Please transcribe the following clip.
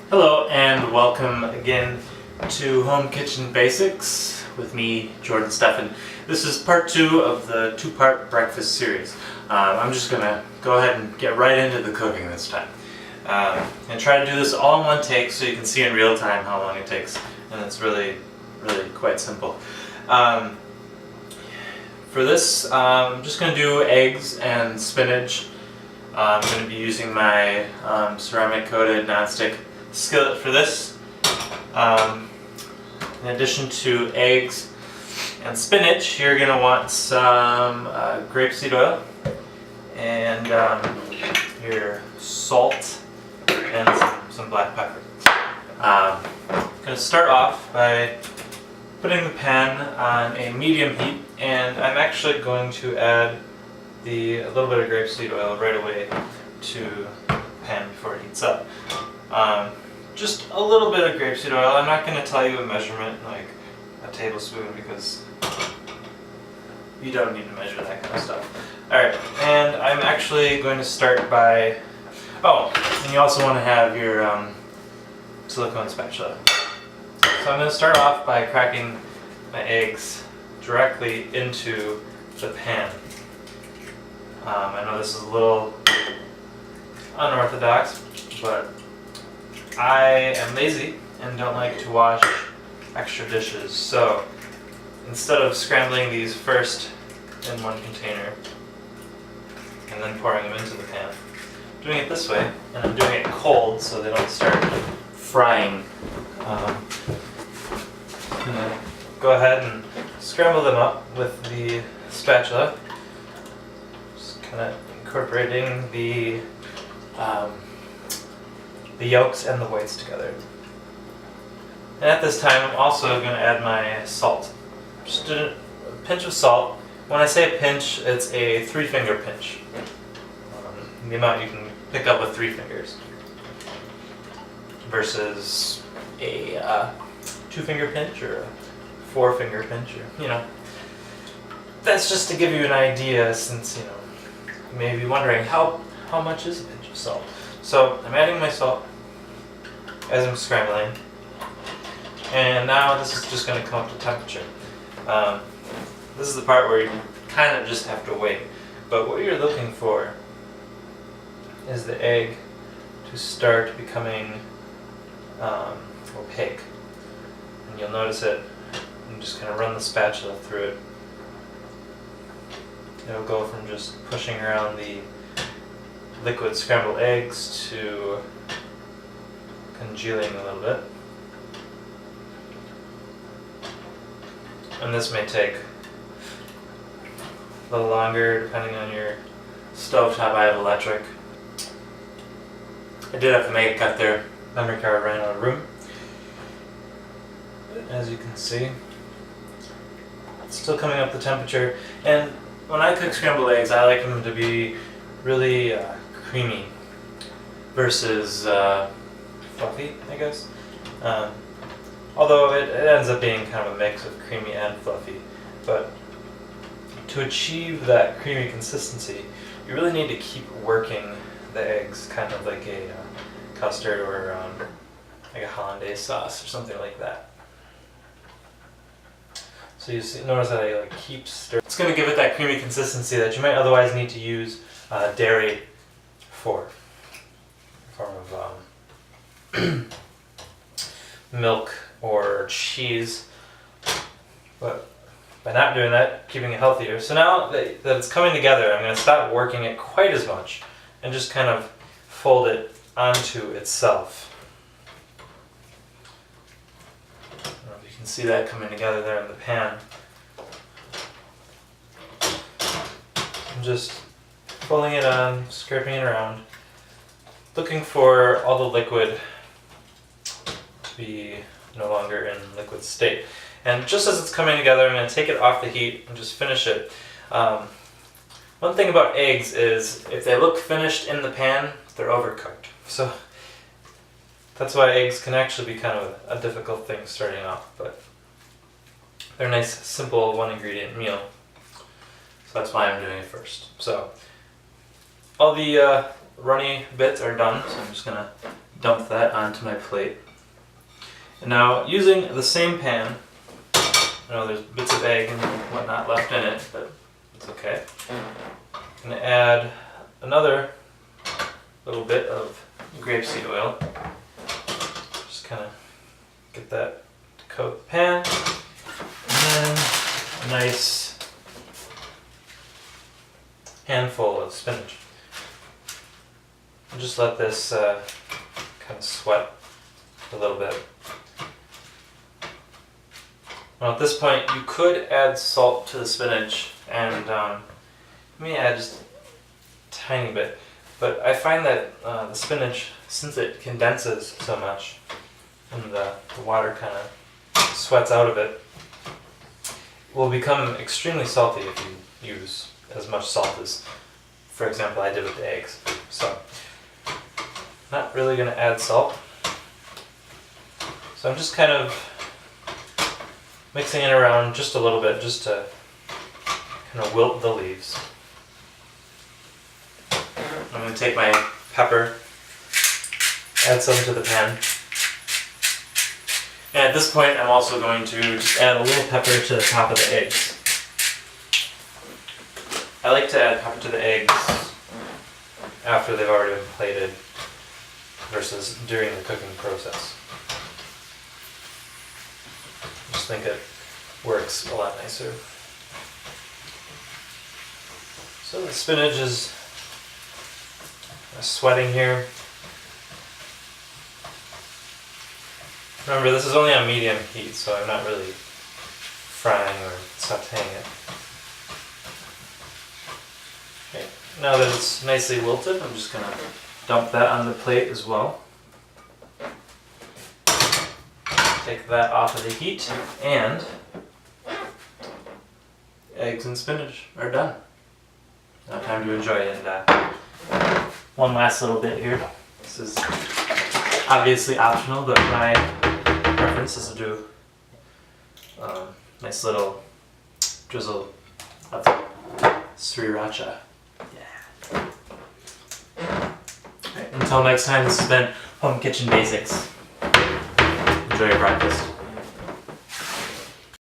Hello and welcome again to Home Kitchen Basics with me, Jordan Steffen. This is part 2 of the 2-part breakfast series. I'm just going to go ahead and get right into the cooking this time. And try to do this all in one take so you can see in real time how long it takes. And it's really quite simple. For this, I'm just going to do eggs and spinach. I'm going to be using my ceramic coated nonstick skillet for this. In addition to eggs and spinach, you're going to want some grapeseed oil and your salt and some black pepper. I'm going to start off by putting the pan on a medium heat, and I'm actually going to add a little bit of grapeseed oil right away to the pan before it heats up. Just a little bit of grapeseed oil. I'm not going to tell you a measurement like a tablespoon because you don't need to measure that kind of stuff. Alright, and I'm actually going to start by, and you also want to have your silicone spatula. So I'm going to start off by cracking my eggs directly into the pan. I know this is a little unorthodox, but I am lazy and don't like to wash extra dishes, so instead of scrambling these first in one container and then pouring them into the pan, I'm doing it this way, and I'm doing it cold so they don't start frying. I'm gonna go ahead and scramble them up with the spatula, just kind of incorporating the yolks and the whites together. And at this time, I'm also going to add my salt. Just a pinch of salt. When I say a pinch, it's a 3-finger pinch. The amount you can pick up with 3 fingers versus a 2-finger pinch or a 4-finger pinch, or That's just to give you an idea, since you may be wondering how much is a pinch of salt. So I'm adding my salt as I'm scrambling, and now this is just going to come up to temperature. This is the part where you kind of just have to wait, but what you're looking for is the egg to start becoming opaque, and you'll notice it. I'm just going to run the spatula through it. It'll go from just pushing around the liquid scrambled eggs to congealing a little bit. And this may take a little longer depending on your stovetop. I have electric. I did have to make a cut there. Memory card ran out of room. As you can see, it's still coming up the temperature. And when I cook scrambled eggs, I like them to be really creamy versus fluffy, I guess. Although it ends up being kind of a mix of creamy and fluffy. But to achieve that creamy consistency, you really need to keep working the eggs, kind of like a custard or like a hollandaise sauce or something like that. So you notice that I keep stirring. It's going to give it that creamy consistency that you might otherwise need to use dairy for, in the form of milk or cheese. But by not doing that, keeping it healthier. So now that it's coming together, I'm going to stop working it quite as much and just kind of fold it onto itself. I don't know if you can see that coming together there in the pan. I'm just pulling it on, scraping it around, looking for all the liquid to be no longer in liquid state. And just as it's coming together, I'm going to take it off the heat and just finish it. One thing about eggs is if they look finished in the pan, they're overcooked. So that's why eggs can actually be kind of a difficult thing starting off, but they're a nice, simple, 1-ingredient meal. So that's why I'm doing it first. So all the runny bits are done, so I'm just going to dump that onto my plate. And now, using the same pan, I know there's bits of egg and whatnot left in it, but it's okay. I'm going to add another little bit of grapeseed oil. Just kind of get that to coat the pan. And then a nice handful of spinach. And just let this kind of sweat a little bit. Now at this point you could add salt to the spinach and let me add just a tiny bit. But I find that the spinach, since it condenses so much and the water kind of sweats out of it, will become extremely salty if you use as much salt as, for example, I did with the eggs. So, not really going to add salt. So I'm just kind of mixing it around just a little bit, just to kind of wilt the leaves. I'm going to take my pepper, add some to the pan. And at this point I'm also going to just add a little pepper to the top of the eggs. I like to add pepper to the eggs after they've already been plated versus during the cooking process. I just think it works a lot nicer. So the spinach is sweating here. Remember, this is only on medium heat, so I'm not really frying or sauteing it. Okay, now that it's nicely wilted, I'm just going to dump that on the plate as well. Take that off of the heat, and eggs and spinach are done. Now time to enjoy it. And one last little bit here. This is obviously optional, but my preference is to do nice little drizzle of sriracha. Yeah. Right, until next time, this has been Home Kitchen Basics. Enjoy your breakfast.